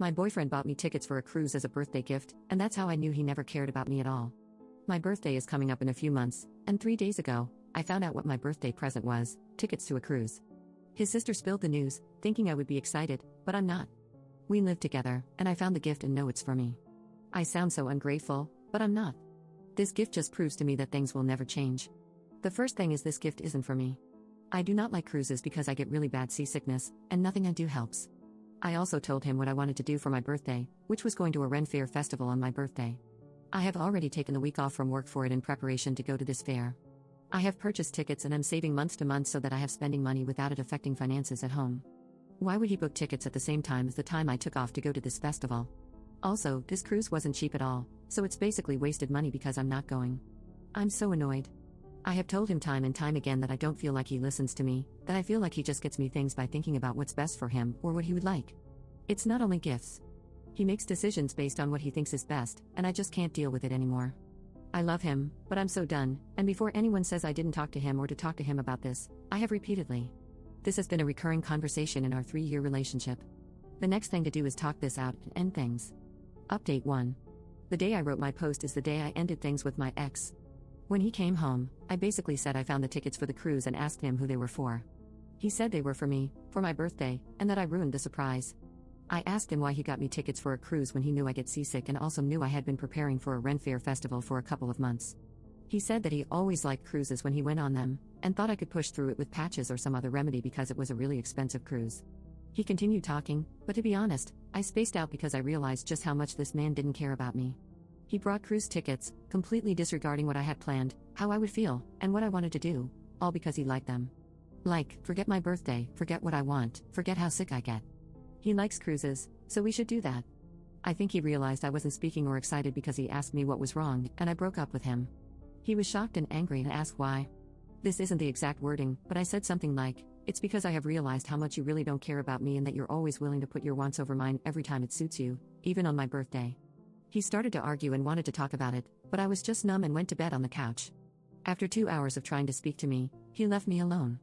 My boyfriend bought me tickets for a cruise as a birthday gift, and that's how I knew he never cared about me at all. My birthday is coming up in a few months, and 3 days ago, I found out what my birthday present was: tickets to a cruise. His sister spilled the news, thinking I would be excited, but I'm not. We live together, and I found the gift and know it's for me. I sound so ungrateful, but I'm not. This gift just proves to me that things will never change. The first thing is this gift isn't for me. I do not like cruises because I get really bad seasickness, and nothing I do helps. I also told him what I wanted to do for my birthday, which was going to a Ren Fair festival on my birthday. I have already taken the week off from work for it in preparation to go to this fair. I have purchased tickets and I'm saving month to month so that I have spending money without it affecting finances at home. Why would he book tickets at the same time as the time I took off to go to this festival? Also, this cruise wasn't cheap at all, so it's basically wasted money because I'm not going. I'm so annoyed. I have told him time and time again that I don't feel like he listens to me, that I feel like he just gets me things by thinking about what's best for him or what he would like. It's not only gifts. He makes decisions based on what he thinks is best, and I just can't deal with it anymore. I love him, but I'm so done, and before anyone says I didn't talk to him or to talk to him about this, I have repeatedly. This has been a recurring conversation in our 3-year relationship. The next thing to do is talk this out and end things. Update 1. The day I wrote my post is the day I ended things with my ex. When he came home, I basically said I found the tickets for the cruise and asked him who they were for. He said they were for me, for my birthday, and that I ruined the surprise. I asked him why he got me tickets for a cruise when he knew I get seasick and also knew I had been preparing for a Ren Fair festival for a couple of months. He said that he always liked cruises when he went on them, and thought I could push through it with patches or some other remedy because it was a really expensive cruise. He continued talking, but to be honest, I spaced out because I realized just how much this man didn't care about me. He brought cruise tickets, completely disregarding what I had planned, how I would feel, and what I wanted to do, all because he liked them. Like, forget my birthday, forget what I want, forget how sick I get. He likes cruises, so we should do that. I think he realized I wasn't speaking or excited because he asked me what was wrong, and I broke up with him. He was shocked and angry and asked why. This isn't the exact wording, but I said something like, "It's because I have realized how much you really don't care about me and that you're always willing to put your wants over mine every time it suits you, even on my birthday." He started to argue and wanted to talk about it, but I was just numb and went to bed on the couch. After 2 hours of trying to speak to me, he left me alone.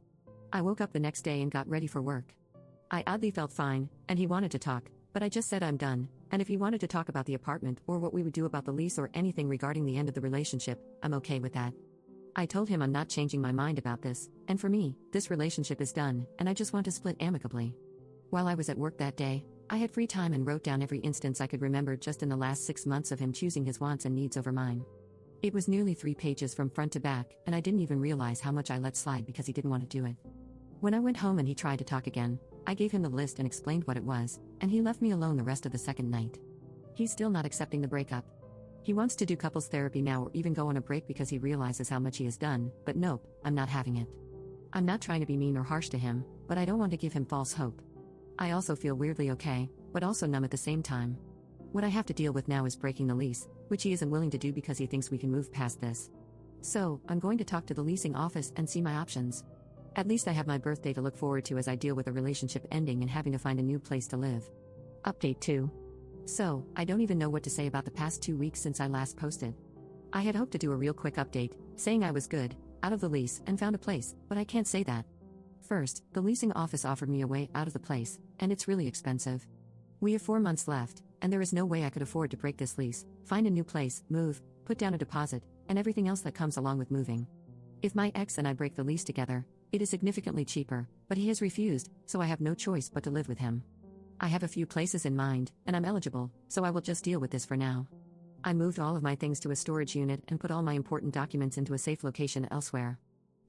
I woke up the next day and got ready for work. I oddly felt fine, and he wanted to talk, but I just said I'm done, and if he wanted to talk about the apartment or what we would do about the lease or anything regarding the end of the relationship, I'm okay with that. I told him I'm not changing my mind about this, and for me, this relationship is done, and I just want to split amicably. While I was at work that day, I had free time and wrote down every instance I could remember just in the last 6 months of him choosing his wants and needs over mine. It was nearly 3 pages from front to back, and I didn't even realize how much I let slide because he didn't want to do it. When I went home and he tried to talk again, I gave him the list and explained what it was, and he left me alone the rest of the second night. He's still not accepting the breakup. He wants to do couples therapy now or even go on a break because he realizes how much he has done, but nope, I'm not having it. I'm not trying to be mean or harsh to him, but I don't want to give him false hope. I also feel weirdly okay, but also numb at the same time. What I have to deal with now is breaking the lease, which he isn't willing to do because he thinks we can move past this. So, I'm going to talk to the leasing office and see my options. At least I have my birthday to look forward to as I deal with a relationship ending and having to find a new place to live. Update 2. So, I don't even know what to say about the past 2 weeks since I last posted. I had hoped to do a real quick update, saying I was good, out of the lease, and found a place, but I can't say that. First, the leasing office offered me a way out of the place, and it's really expensive. We have 4 months left, and there is no way I could afford to break this lease, find a new place, move, put down a deposit, and everything else that comes along with moving. If my ex and I break the lease together, it is significantly cheaper, but he has refused, so I have no choice but to live with him. I have a few places in mind, and I'm eligible, so I will just deal with this for now. I moved all of my things to a storage unit and put all my important documents into a safe location elsewhere.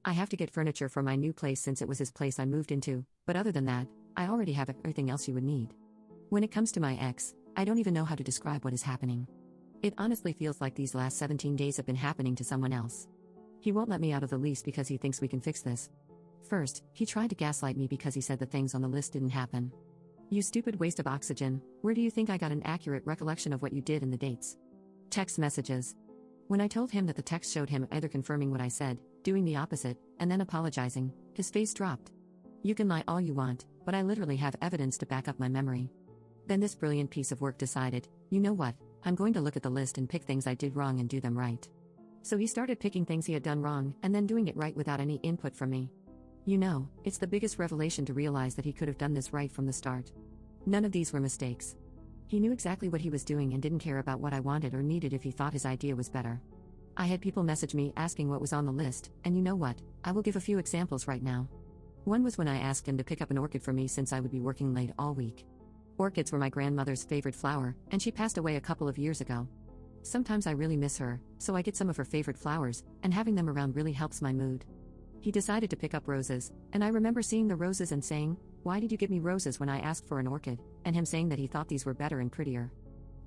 I have to get furniture for my new place since it was his place I moved into, but other than that, I already have everything else you would need. When it comes to my ex, I don't even know how to describe what is happening. It honestly feels like these last 17 days have been happening to someone else. He won't let me out of the lease because he thinks we can fix this. First, he tried to gaslight me because he said the things on the list didn't happen. You stupid waste of oxygen, where do you think I got an accurate recollection of what you did and the dates? Text messages. When I told him that the text showed him either confirming what I said, doing the opposite, and then apologizing, his face dropped. You can lie all you want, but I literally have evidence to back up my memory. Then this brilliant piece of work decided, you know what, I'm going to look at the list and pick things I did wrong and do them right. So he started picking things he had done wrong and then doing it right without any input from me. You know, it's the biggest revelation to realize that he could have done this right from the start. None of these were mistakes. He knew exactly what he was doing and didn't care about what I wanted or needed if he thought his idea was better. I had people message me asking what was on the list, and you know what, I will give a few examples right now. One was when I asked him to pick up an orchid for me since I would be working late all week. Orchids were my grandmother's favorite flower, and she passed away a couple of years ago. Sometimes I really miss her, so I get some of her favorite flowers, and having them around really helps my mood. He decided to pick up roses, and I remember seeing the roses and saying, "Why did you give me roses when I asked for an orchid?" and him saying that he thought these were better and prettier.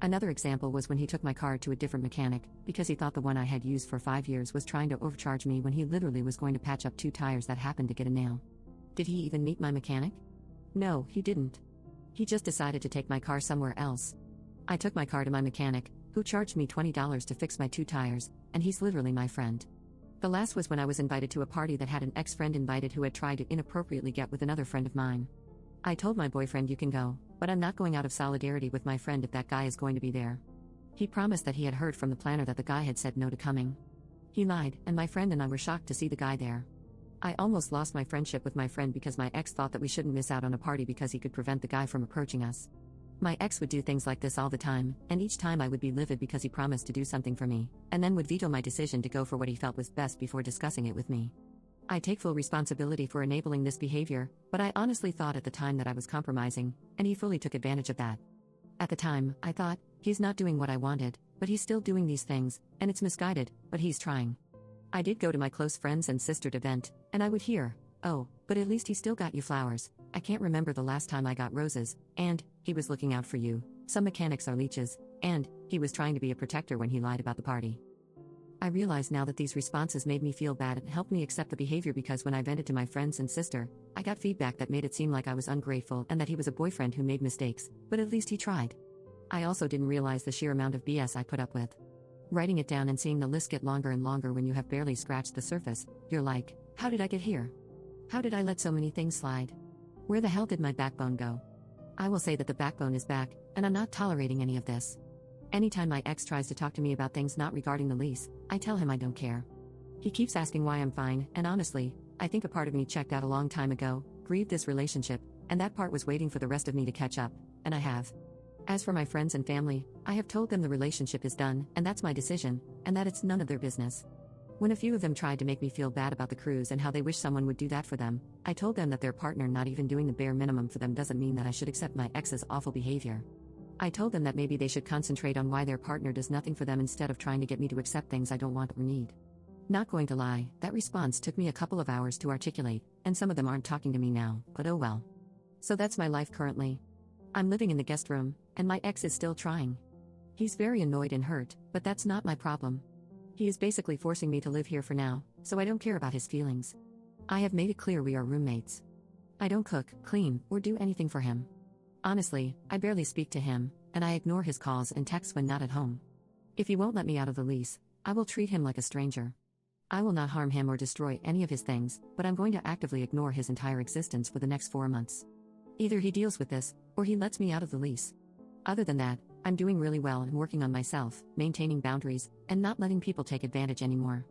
Another example was when he took my car to a different mechanic, because he thought the one I had used for 5 years was trying to overcharge me when he literally was going to patch up 2 tires that happened to get a nail. Did he even meet my mechanic? No, he didn't. He just decided to take my car somewhere else. I took my car to my mechanic, who charged me $20 to fix my 2 tires, and he's literally my friend. The last was when I was invited to a party that had an ex-friend invited who had tried to inappropriately get with another friend of mine. I told my boyfriend you can go, but I'm not going out of solidarity with my friend if that guy is going to be there. He promised that he had heard from the planner that the guy had said no to coming. He lied, and my friend and I were shocked to see the guy there. I almost lost my friendship with my friend because my ex thought that we shouldn't miss out on a party because he could prevent the guy from approaching us. My ex would do things like this all the time, and each time I would be livid because he promised to do something for me, and then would veto my decision to go for what he felt was best before discussing it with me. I take full responsibility for enabling this behavior, but I honestly thought at the time that I was compromising, and he fully took advantage of that. At the time, I thought, he's not doing what I wanted, but he's still doing these things, and it's misguided, but he's trying. I did go to my close friends and sistered event, and I would hear, "Oh, but at least he still got you flowers. I can't remember the last time I got roses," and, "He was looking out for you, some mechanics are leeches," and, "He was trying to be a protector when he lied about the party." I realize now that these responses made me feel bad and helped me accept the behavior because when I vented to my friends and sister, I got feedback that made it seem like I was ungrateful and that he was a boyfriend who made mistakes, but at least he tried. I also didn't realize the sheer amount of BS I put up with. Writing it down and seeing the list get longer and longer when you have barely scratched the surface, you're like, how did I get here? How did I let so many things slide? Where the hell did my backbone go? I will say that the backbone is back, and I'm not tolerating any of this. Anytime my ex tries to talk to me about things not regarding the lease, I tell him I don't care. He keeps asking why I'm fine, and honestly, I think a part of me checked out a long time ago, grieved this relationship, and that part was waiting for the rest of me to catch up, and I have. As for my friends and family, I have told them the relationship is done, and that's my decision, and that it's none of their business. When a few of them tried to make me feel bad about the cruise and how they wish someone would do that for them, I told them that their partner not even doing the bare minimum for them doesn't mean that I should accept my ex's awful behavior. I told them that maybe they should concentrate on why their partner does nothing for them instead of trying to get me to accept things I don't want or need. Not going to lie, that response took me a couple of hours to articulate, and some of them aren't talking to me now, but oh well. So that's my life currently. I'm living in the guest room, and my ex is still trying. He's very annoyed and hurt, but that's not my problem. He is basically forcing me to live here for now, so I don't care about his feelings. I have made it clear we are roommates. I don't cook, clean, or do anything for him. Honestly, I barely speak to him, and I ignore his calls and texts when not at home. If he won't let me out of the lease, I will treat him like a stranger. I will not harm him or destroy any of his things, but I'm going to actively ignore his entire existence for the next 4 months. Either he deals with this, or he lets me out of the lease. Other than that, I'm doing really well and working on myself, maintaining boundaries, and not letting people take advantage anymore.